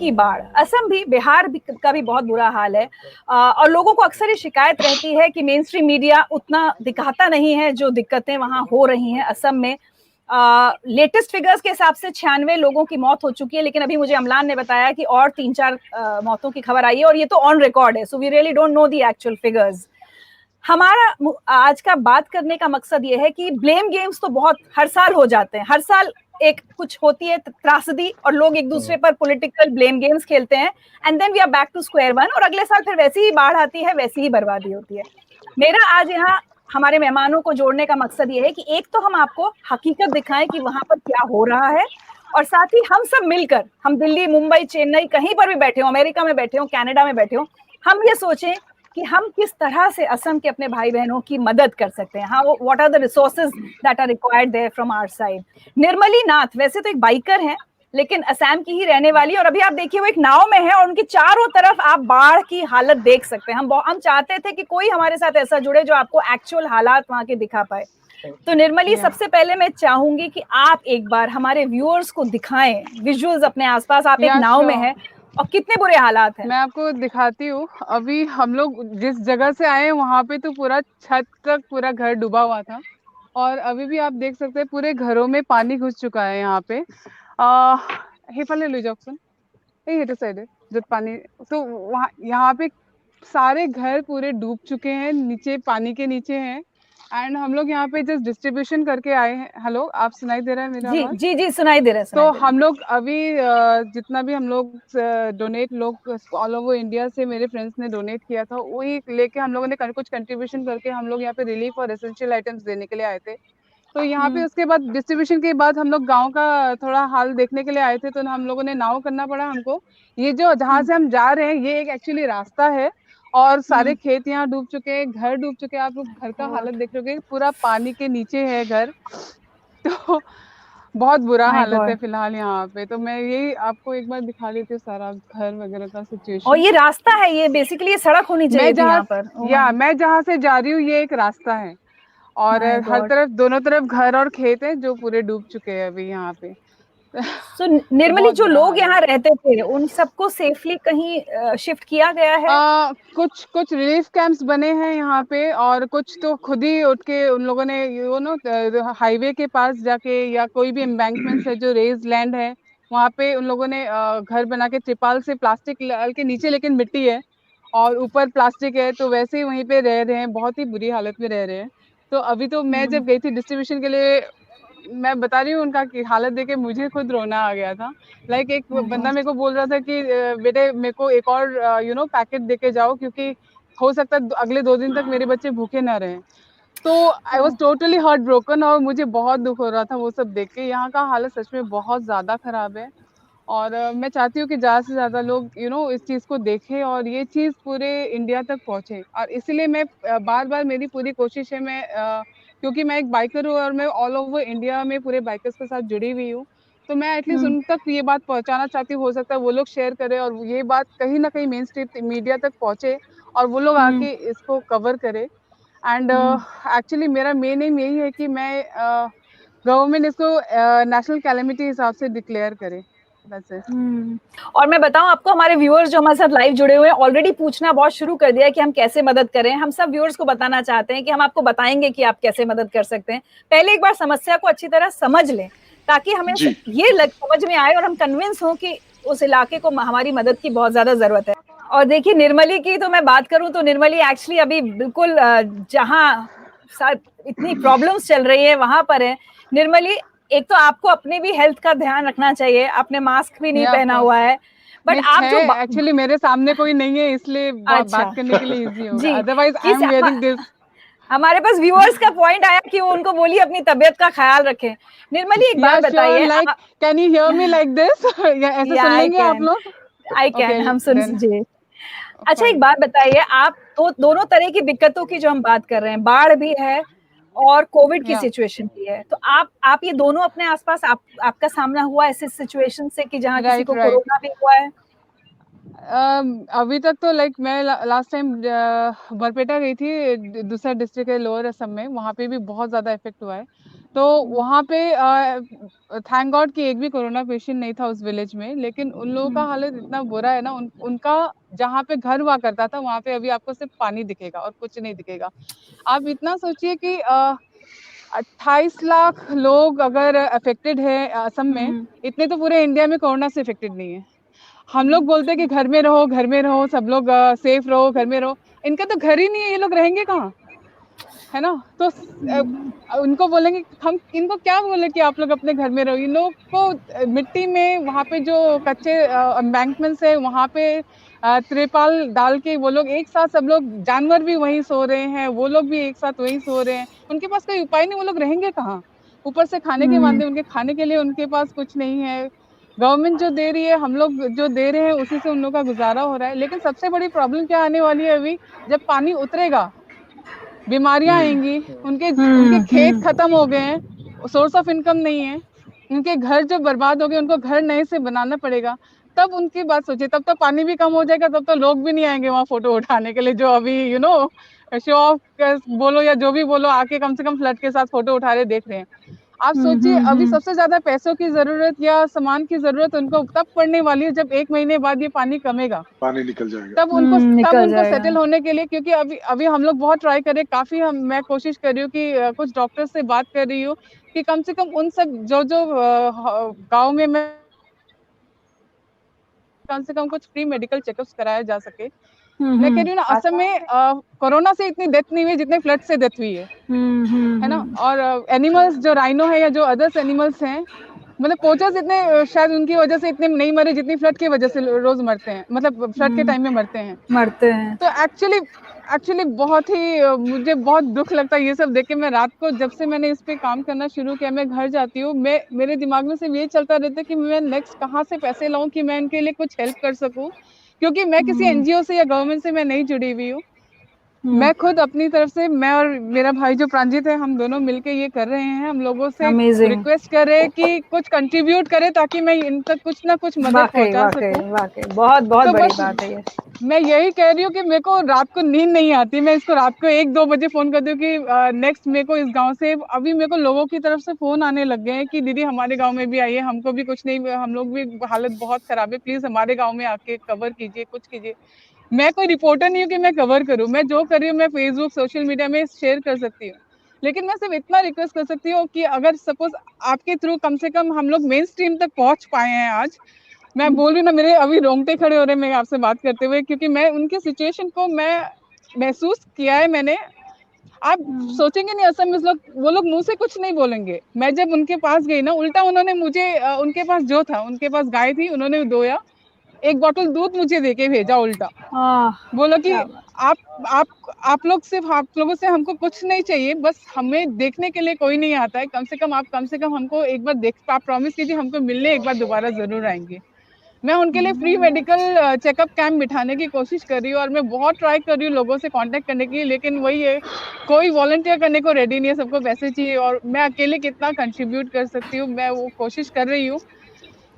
की बाढ़, असम भी, बिहार भी का भी बहुत बुरा हाल है। और लोगों को अक्सर ये शिकायत रहती है कि मेन स्ट्रीम मीडिया उतना दिखाता नहीं है जो दिक्कतें वहां हो रही हैं असम में। लेटेस्ट फिगर्स के हिसाब से 96 लोगों की मौत हो चुकी है, लेकिन अभी मुझे अमलान ने बताया कि और 3-4 मौतों की खबर आई है, और ये तो ऑन रिकॉर्ड है, so we really don't know the actual figures. हमारा आज का बात करने का मकसद ये है कि ब्लेम गेम्स तो बहुत हर साल हो जाते हैं, हर साल एक कुछ होती है त्रासदी और लोग एक दूसरे पर पॉलिटिकल ब्लेम गेम्स खेलते हैं, and then we are back to square one, और अगले साल फिर वैसी ही बाढ़ आती है, वैसी ही बर्बादी होती है। मेरा आज यहाँ हमारे मेहमानों को जोड़ने का मकसद ये है कि एक तो हम आपको हकीकत दिखाएं कि वहां पर क्या हो रहा है, और साथ ही हम सब मिलकर, हम दिल्ली, मुंबई, चेन्नई, कहीं पर भी बैठे हो, अमेरिका में बैठे हो, कनाडा में बैठे हो, हम ये सोचें कि हम किस तरह से असम के अपने भाई बहनों की मदद कर सकते हैं। हाँ, what are the resources that are required there from our side. Nirmali Nath वैसे तो एक बाइकर हैं, लेकिन असम की ही रहने वाली, और अभी आप देखिए वो एक नाव में है और उनकी चारों तरफ आप बाढ़ की हालत देख सकते हैं। हम चाहते थे कि कोई हमारे साथ ऐसा जुड़े जो आपको एक्चुअल हालात वहां के दिखा पाए। तो निर्मली, सबसे पहले मैं चाहूंगी कि आप एक बार हमारे व्यूअर्स को दिखाएं विजुअल्स अपने आसपास। आप एक नाव में हैं और कितने बुरे हालात हैं। मैं आपको दिखाती हूँ। अभी हम लोग जिस जगह से आए वहां पे तो पूरा छत तक पूरा घर डूबा हुआ था, और अभी भी आप देख सकते हैं पूरे घरों में पानी घुस चुका है यहाँ पे। हिफाले लुई जॉक्सन ये हेटर साइड है जब पानी, तो वहाँ यहाँ पे सारे घर पूरे डूब चुके हैं, नीचे पानी के नीचे हैं। एंड हम लोग यहाँ पे जस्ट डिस्ट्रीब्यूशन करके आए हैं। हेलो, आप सुनाई दे रहा है मेरा जी आवाज? जी जी, सुनाई दे रहा है, तो सुनाई दे रहा है। हम लोग अभी जितना भी हम लोग डोनेट लोग ऑल ओवर इंडिया से मेरे फ्रेंड्स ने डोनेट किया था, वही लेके हम लोगों ने कुछ कंट्रीब्यूशन करके हम लोग यहाँ पे रिलीफ और एसेंशियल आइटम्स देने के लिए आए थे। तो यहाँ पे उसके बाद डिस्ट्रीब्यूशन के बाद हम लोग गांव का थोड़ा हाल देखने के लिए आए थे, तो हम लोगों ने नाव करना पड़ा हमको। ये जो जहाँ से हम जा रहे हैं ये एक एक्चुअली रास्ता है, और सारे खेत यहाँ डूब चुके हैं, घर डूब चुके हैं। आप लोग घर का हालत देख रहे हो, पूरा पानी के नीचे है घर। तो बहुत बुरा माय हालत है गॉड। फिलहाल यहाँ पे। तो मैं यही आपको एक बार दिखा देती हूँ सारा घर वगैरह का और सिचुएशन। ये रास्ता है, ये बेसिकली ये सड़क होनी चाहिए मैं थी जहाँ यहाँ पर। ओ माय, मैं जहाँ से जा रही हूँ ये एक रास्ता है, और माय हर गॉड। तरफ दोनों तरफ घर और खेत है जो पूरे डूब चुके हैं अभी यहाँ पे। सो निर्मली, बहुत जो बुरा लोग हाल है। यहाँ रहते थे उन सबको सेफली कहीं शिफ्ट किया गया है? कुछ कुछ रिलीफ कैंप्स बने हैं यहाँ पे, और कुछ तो खुद ही उठ के उन लोगों ने हाईवे के पास जाके, या कोई भी एम्बैंकमेंट है जो रेज लैंड है वहाँ पे उन लोगों ने घर बना के त्रिपाल से, प्लास्टिक के नीचे लेकिन मिट्टी है और ऊपर प्लास्टिक है, तो वैसे ही वहीं पे रह रहे हैं, बहुत ही बुरी हालत में रह रहे हैं। तो अभी तो मैं जब गई थी डिस्ट्रीब्यूशन के लिए, मैं बता रही हूँ उनका की हालत देख के मुझे खुद रोना आ गया था। लाइक एक बंदा मेरे को बोल रहा था कि बेटे मेरे को एक और पैकेट देके जाओ, क्योंकि हो सकता है अगले 2 दिन तक मेरे बच्चे भूखे ना रहें। तो I was totally heart broken, और मुझे बहुत दुख हो रहा था वो सब देख के। यहाँ का हालत सच में बहुत ज्यादा खराब है, और मैं चाहती हूँ कि ज्यादा से ज्यादा लोग इस चीज को देखें और ये चीज पूरे इंडिया तक पहुंचे। और इसीलिए मैं बार बार, मेरी पूरी कोशिश है, मैं क्योंकि मैं एक बाइकर हूँ और मैं ऑल ओवर इंडिया में पूरे बाइकर्स के साथ जुड़ी हुई हूँ, तो मैं एटलीस्ट उन तक ये बात पहुंचाना चाहती हूँ। हो सकता है वो लोग शेयर करें और ये बात कहीं ना कहीं मेन स्ट्रीम मीडिया तक पहुंचे, और वो लोग आके इसको कवर करे। एंड एक्चुअली मेरा मेन एम यही है कि मैं गवर्नमेंट इसको नेशनल कैलेमिटी हिसाब से डिक्लेयर करे। और मैं बताऊं आपको, हमारे व्यूअर्स जो हमारे साथ लाइव जुड़े हुए हैं ऑलरेडी पूछना बहुत शुरू कर दिया है कि हम कैसे मदद करें। हम सब व्यूअर्स को बताना चाहते हैं कि हम आपको बताएंगे कि आप कैसे मदद कर सकते हैं। पहले एक बार समस्या को अच्छी तरह समझ लें, ताकि हमें ये समझ में आए और हम कन्विंस हों कि उस इलाके को हमारी मदद की बहुत ज्यादा जरूरत है। और देखिए, निर्मली की तो मैं बात करूं तो निर्मली एक्चुअली अभी बिल्कुल जहां इतनी प्रॉब्लम्स चल रही है वहां पर है। निर्मली, एक तो आपको अपने भी हेल्थ का ध्यान रखना चाहिए, आपने मास्क भी नहीं या ऑफ पहना कोर्स हुआ है, बट नहीं आप है, जो एक्चुअली मेरे सामने कोई नहीं है, इसलिए अच्छा बात करने के लिए इजी होगा, जी, अदरवाइज आई किस एम वेयरिंग दिस। हमारे पास व्यूअर्स का पॉइंट आया कि वो उनको बोलिए अपनी तबियत का ख्याल रखें। निर्मली, एक या बात श्योर, बताइए like can you hear me like this? या ऐसे या सुन आई लेंगे आप कैन, लोग? आई कैन, ओके हम सुन देन जी। अच्छा, एक फाइन। बात बताइए, आप तो दोनों तरह की दिक्कतों की जो हम बात कर रहे हैं, बाढ़ भी है और कोविड की या सिचुएशन भी है, तो आप ये दोनों अपने आसपास आपका सामना हुआ ऐसे सिचुएशन से कि जहाँ किसी राइट को राइट। कोरोना भी हुआ है? अभी तक तो लाइक मैं लास्ट टाइम बरपेटा गई थी, दूसरा डिस्ट्रिक्ट है लोअर असम में, वहाँ पे भी बहुत ज़्यादा इफेक्ट हुआ है। तो वहाँ पे थैंक गॉड कि एक भी कोरोना पेशेंट नहीं था उस विलेज में, लेकिन उन लोगों का हालत इतना बुरा है ना, उनका जहाँ पे घर हुआ करता था वहाँ पे अभी आपको सिर्फ पानी दिखेगा और कुछ नहीं दिखेगा। आप इतना सोचिए कि 28 लाख लोग अगर अफेक्टेड है असम में, इतने तो पूरे इंडिया में कोरोना से अफेक्टेड नहीं है। हम लोग बोलते हैं कि घर में रहो, घर में रहो, सब लोग सेफ रहो, घर में रहो। इनका तो घर ही नहीं है, ये लोग रहेंगे कहाँ, है ना? तो उनको बोलेंगे, हम इनको क्या बोले कि आप लोग अपने घर में रहो। इन लोग को मिट्टी में वहाँ पे जो कच्चे एम्बैंकमेंट्स है वहाँ पे त्रिपाल डाल के वो लोग एक साथ, सब लोग, जानवर भी वहीं सो रहे हैं, वो लोग भी एक साथ वहीं सो रहे हैं। उनके पास कोई उपाय नहीं, वो लोग रहेंगे कहाँ? ऊपर से खाने के मामले, उनके खाने के लिए उनके पास कुछ नहीं है। गवर्नमेंट जो दे रही है, हम लोग जो दे रहे हैं, उसी से उन लोग का गुजारा हो रहा है। लेकिन सबसे बड़ी प्रॉब्लम क्या आने वाली है अभी, जब पानी उतरेगा, बीमारियां आएंगी, उनके खेत खत्म हो गए हैं, सोर्स ऑफ इनकम नहीं है, उनके घर जो बर्बाद हो गए, उनको घर नए से बनाना पड़ेगा। तब उनकी बात सोचिए, तब तो पानी भी कम हो जाएगा, तब तो लोग भी नहीं आएंगे वहां फोटो उठाने के लिए, जो अभी शो ऑफ बोलो या जो भी बोलो, आके कम से कम फ्लड के साथ फोटो उठा रहे देख रहे हैं। आप सोचिए, अभी सबसे ज्यादा पैसों की जरूरत या सामान की जरूरत उनको तब पड़ने वाली है जब 1 महीने बाद ये पानी कमेगा, पानी निकल जाएगा, तब उनको सेटल होने के लिए। क्योंकि अभी अभी हम लोग बहुत ट्राई कर रहे हैं, काफी मैं कोशिश कर रही हूँ कि कुछ डॉक्टर से बात कर रही हूँ कि कम से कम उन सब जो गांव में मैं कम से कम कुछ फ्री मेडिकल चेकअप्स कराया जा सके। मैं कह रही हूँ ना, असम में कोरोना से इतनी डेथ नहीं हुई जितने फ्लड से डेथ हुई है ना। और एनिमल्स जो राइनो है या जो अदर्स एनिमल्स हैं, मतलब पोचर्स इतने शायद उनकी वजह से इतने नहीं मरे जितनी फ्लड की वजह से रोज मरते हैं, मतलब फ्लड के टाइम में मरते हैं। तो एक्चुअली बहुत ही मुझे बहुत दुख लगता है ये सब देख के। मैं रात को जब से मैंने इस पे काम करना शुरू किया, मैं घर जाती हूँ, मेरे दिमाग में सिर्फ ये चलता रहता है कि मैं नेक्स्ट कहाँ से पैसे लाऊं कि मैं इनके लिए कुछ हेल्प कर सकूं, क्योंकि मैं किसी एनजीओ से या गवर्नमेंट से मैं नहीं जुड़ी हुई हूँ। मैं खुद अपनी तरफ से, मैं और मेरा भाई जो प्रांजित है, हम दोनों मिलके ये कर रहे हैं। हम लोगों से रिक्वेस्ट कर रहे हैं कि कुछ कंट्रीब्यूट करें ताकि मैं इन तक कुछ ना कुछ मदद पहुंचा सकूं। वाकई बहुत बहुत तो बड़ी बात है ये। मैं यही कह रही हूँ कि मेरे को रात को नींद नहीं आती, मैं इसको रात को 1-2 बजे फोन करती हूँ कि नेक्स्ट मेरे को इस गांव से, अभी मेरे को लोगों की तरफ से फोन आने लग गए हैं कि दीदी हमारे गांव में भी आइए, हमको भी कुछ नहीं, हम लोग भी हालत बहुत खराब है, प्लीज हमारे गांव में आके कवर कीजिए, कुछ कीजिए। मैं कोई रिपोर्टर नहीं हूँ कि मैं कवर करूँ, मैं जो कर रही हूँ मैं फेसबुक सोशल मीडिया में शेयर कर सकती हूँ, लेकिन मैं सिर्फ इतना रिक्वेस्ट कर सकती हूँ कि अगर सपोज आपके थ्रू कम से कम हम लोग मेन स्ट्रीम तक पहुंच पाए हैं आज। मैं बोल रही हूँ ना, मेरे अभी रोंगटे खड़े हो रहे हैं मैं आपसे बात करते हुए, क्योंकि मैं उनकी सिचुएशन को मैं महसूस किया है मैंने। आप सोचेंगे नहीं, असम में वो लोग मुंह से कुछ नहीं बोलेंगे। मैं जब उनके पास गई ना, उल्टा उन्होंने मुझे उनके पास जो था, उनके पास गाय थी, उन्होंने दोया, 1 बॉटल दूध मुझे देके भेजा उल्टा। बोलो कि आप लोग, सिर्फ आप लोगों से हमको कुछ नहीं चाहिए, बस हमें देखने के लिए कोई नहीं आता है, कम से कम हमको एक बार आप प्रॉमिस कीजिए हमको मिलने एक बार दोबारा जरूर आएंगे। मैं उनके लिए फ्री मेडिकल चेकअप कैंप बिठाने की कोशिश कर रही हूँ, और मैं बहुत ट्राई कर रही हूँ लोगों से कांटेक्ट करने की, लेकिन वही है, कोई वॉलंटियर करने को रेडी नहीं है, सबको पैसे चाहिए, और मैं अकेले कितना कंट्रीब्यूट कर सकती हूँ, मैं वो कोशिश कर रही हूँ।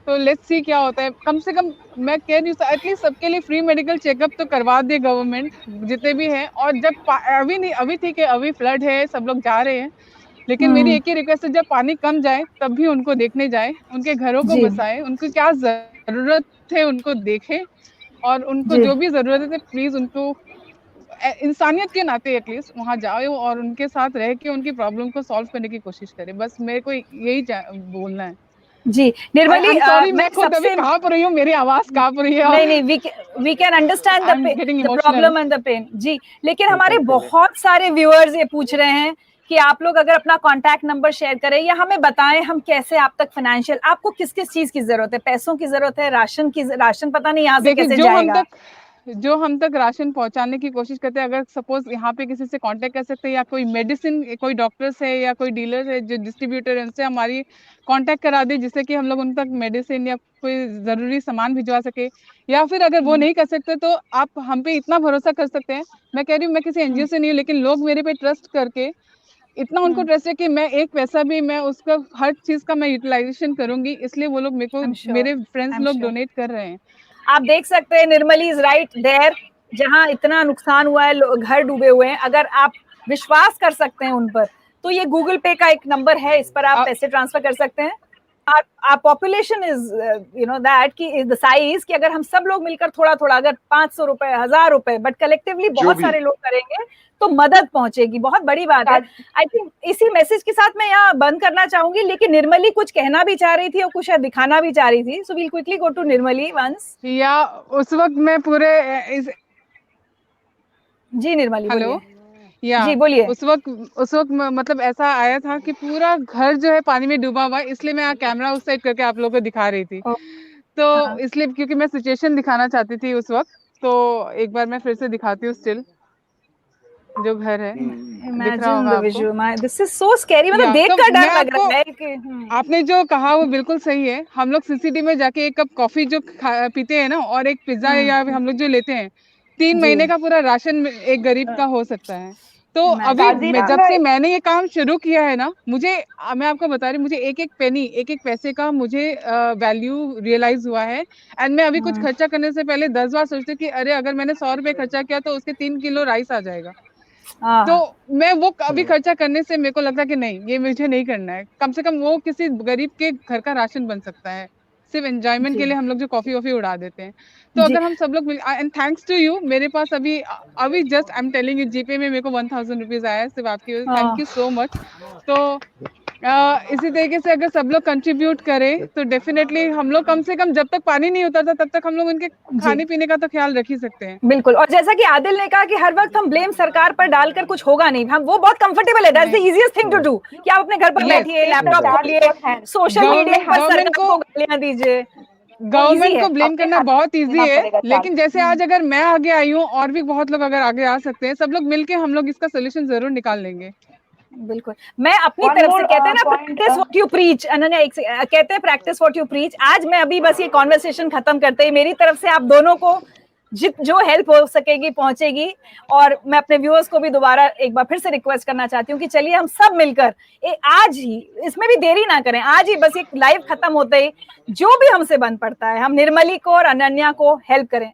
तो लेट्स सी क्या होता है। कम से कम मैं कह रही हूँ एटलीस्ट सबके लिए फ्री मेडिकल चेकअप तो करवा दे गवर्नमेंट, जितने भी हैं। और जब अभी नहीं, अभी ठीक है, अभी फ्लड है, सब लोग जा रहे हैं, लेकिन मेरी एक ही रिक्वेस्ट है, जब पानी कम जाए तब भी उनको देखने जाए, उनके घरों को बसाए, उनको क्या जरूरत है उनको देखे, और उनको जो भी जरूरत है प्लीज उनको इंसानियत के नाते एटलीस्ट वहां जाए और उनके साथ रह के उनकी प्रॉब्लम को सॉल्व करने की कोशिश करें। बस मेरे को यही बोलना है। जी निर्मली, मैं खुद अभी कांप रही हूँ, मेरी आवाज कांप रही है। नहीं, we can understand the problem and the pain ji. लेकिन हमारे बहुत सारे व्यूअर्स ये पूछ रहे हैं कि आप लोग अगर अपना कांटेक्ट नंबर शेयर करें या हमें बताएं हम कैसे आप तक फाइनेंशियल, आपको किस किस चीज की जरूरत है, पैसों की जरूरत है, राशन पता नहीं यहाँ से कैसे जाएगा। जो हम तक राशन पहुंचाने की कोशिश करते हैं, अगर सपोज यहाँ पे किसी से कांटेक्ट कर सकते हैं, या कोई मेडिसिन, कोई डॉक्टर्स है या कोई डीलर है जो डिस्ट्रीब्यूटर है, उनसे हमारी कांटेक्ट करा दें, जिससे कि हम लोग उन तक मेडिसिन या कोई जरूरी सामान भिजवा सके। या फिर अगर वो नहीं कर सकते तो आप हम पे इतना भरोसा कर सकते हैं, मैं कह रही हूँ मैं किसी एनजीओ से नहीं हूँ, लेकिन लोग मेरे पे ट्रस्ट करके, इतना उनको ट्रस्ट है कि मैं एक पैसा भी, मैं उसका हर चीज का मैं यूटिलाइजेशन करूंगी, इसलिए वो लोग मेरे को, मेरे फ्रेंड्स लोग डोनेट कर रहे हैं। आप देख सकते हैं निर्मली इज राइट देयर, जहां इतना नुकसान हुआ है, घर डूबे हुए हैं, अगर आप विश्वास कर सकते हैं उन पर, तो ये गूगल पे का एक नंबर है, इस पर आप पैसे ट्रांसफर कर सकते हैं। our population is that कि the size कि अगर हम सब लोग मिलकर थोड़ा थोड़ा, अगर 500 रुपए, 1000 रुपए, बट कलेक्टिवली बहुत सारे लोग करेंगे तो मदद पहुंचेगी, बहुत बड़ी बात है। आई थिंक इसी मैसेज के साथ मैं यहाँ बंद करना चाहूंगी, लेकिन निर्मली कुछ कहना भी चाह रही थी और कुछ दिखाना भी चाह रही थी, so we'll quickly go to Nirmali once. या उस वक्त मैं पूरे जी निर्मली हेलो जी बोलिए। उस वक्त मतलब ऐसा आया था कि पूरा घर जो है पानी में डूबा हुआ है, इसलिए मैं कैमरा उस साइड करके आप लोगों को दिखा रही थी। तो इसलिए क्योंकि मैं सिचुएशन दिखाना चाहती थी उस वक्त, तो एक बार मैं फिर से दिखाती हूँ स्टिल जो घर है। दिख रहा होगा आपको। दिस इज सो स्कैरी, मतलब देखकर डर लग रहा है कि आपने जो कहा वो बिल्कुल सही है। हम लोग सीसीडी में जाके एक कप कॉफी जो पीते हैं ना, और एक पिज्जा या हम लोग जो लेते हैं, 3 महीने का पूरा राशन एक गरीब का हो सकता है। तो अभी जब से मैंने ये काम शुरू किया है ना, मैं आपको बता रही हूँ, मुझे एक एक पेनी, एक एक पैसे का मुझे वैल्यू रियलाइज हुआ है। एंड मैं अभी कुछ खर्चा करने से पहले 10 बार सोचती हूँ कि अरे अगर मैंने 100 रुपए खर्चा किया तो उसके 3 किलो राइस आ जाएगा। तो मैं वो अभी खर्चा करने से मेरे को लगता है कि नहीं, ये मुझे नहीं करना है। कम से कम वो किसी गरीब के घर का राशन बन सकता है। सिर्फ एंजॉयमेंट के लिए हम लोग जो कॉफी वॉफी उड़ा देते हैं। तो अगर हम सब लोग एंड थैंक्स टू यू, मेरे पास अभी just I am telling you, GPay में मेरे को 1000 रुपीज आया है सिर्फ आपकी वजह से। Thank you so much. तो इसी तरीके से अगर सब लोग कंट्रीब्यूट करें तो डेफिनेटली हम लोग कम से कम जब तक पानी नहीं उतरता तब तक हम लोग उनके खाने पीने का तो ख्याल रख ही सकते हैं। बिल्कुल। और जैसा कि आदिल ने कहा कि हर वक्त हम ब्लेम सरकार पर डालकर कुछ होगा नहीं, हम वो बहुत कंफर्टेबल है, that's the easiest thing to do कि आप अपने घर पर बैठिए, लैपटॉप खोलिए, सोशल मीडिया पर सरकार को गालियां दीजिए। गवर्नमेंट को ब्लेम करना बहुत इजी है, लेकिन जैसे आज अगर मैं आगे आई हूँ और भी बहुत लोग अगर आगे आ सकते हैं, सब लोग मिलके हम लोग इसका सोल्यूशन जरूर निकाल लेंगे। बिल्कुल। मैं अपनी तरफ से, कहते हैं ना practice what you preach, Ananya कहते हैं प्रैक्टिस व्हाट यू प्रीच। आज मैं अभी बस ये कॉन्वर्सेशन खत्म करते ही मेरी तरफ से आप दोनों को जो हेल्प हो सकेगी पहुंचेगी। और मैं अपने व्यूअर्स को भी दोबारा एक बार फिर से रिक्वेस्ट करना चाहती हूँ कि चलिए हम सब मिलकर आज ही, इसमें भी देरी ना करें, आज ही बस एक लाइव खत्म होते ही जो भी हमसे बन पड़ता है हम निर्मली को और अनन्या को हेल्प करें।